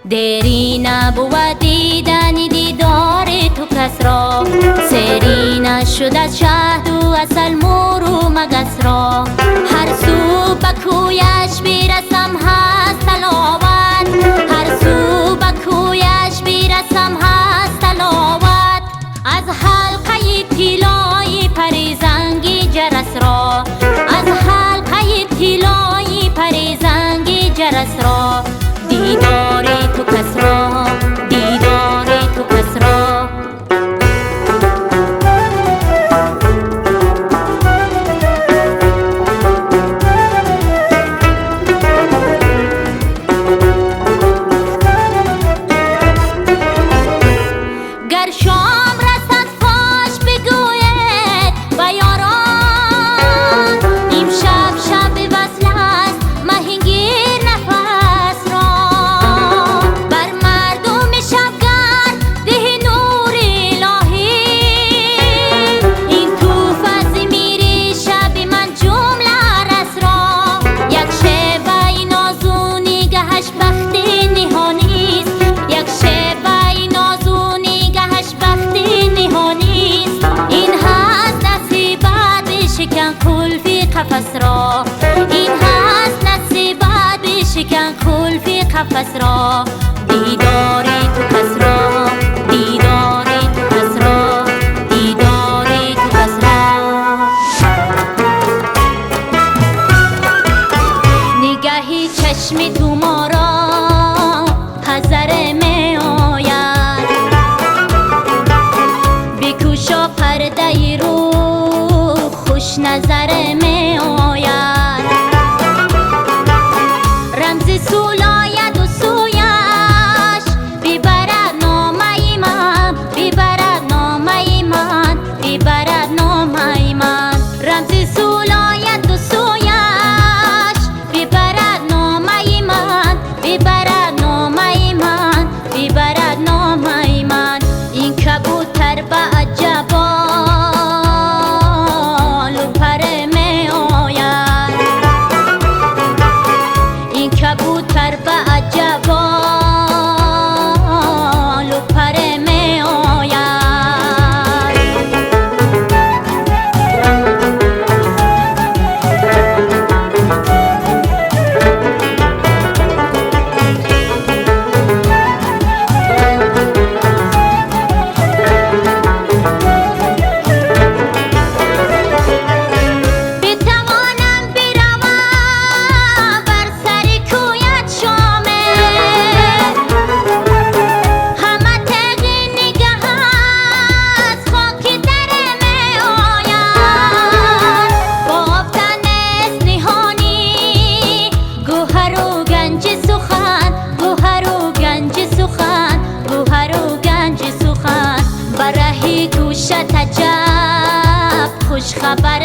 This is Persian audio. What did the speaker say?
دیری نبود دیدن دیدار تو کس را، سری نشد از شهد و اصل مور و مگس را. هر سو به کویش بیرسم هست تلاوت، هر سو به کویش بیرسم هست تلاوت. از حلقه طلای پریزنگی جرس را، از حلقه طلای پریزنگی جرس را. دیداری تو کس را، دیداری تو کس را. گر شام رسد فاش بگوید به یاران، امشب شب وصل است مهینگیر نفس را. بر مردم شبگرد ده نور الهی، این توف از میری شب من جمله رس را. یک شبه نازونی گهش بختی نهانیست، یک شبه نازونی گهش بختی نهانیست. این هست نصیبت بشکن کلفی قفس را، این هست نصیبت بشکن کلفی قفس را. دیداری تو کس را، دیداری تو کس را، دیداری تو کس را. نگاهی چشم تو ما را حذر می آید، بکوشا پرده رو خوش نظر می آید. رمز سولاید و سویش ببرد نامه من، ببرد نامه من، ببرد نامه من. رمز سولاید و سویش ببرد نامه من، ببرد نامه من، ببرد نامه من. این کبوتر به عجبا کبوتر به عجبا و پر می آید. برهی گوشت عجب خوش خبر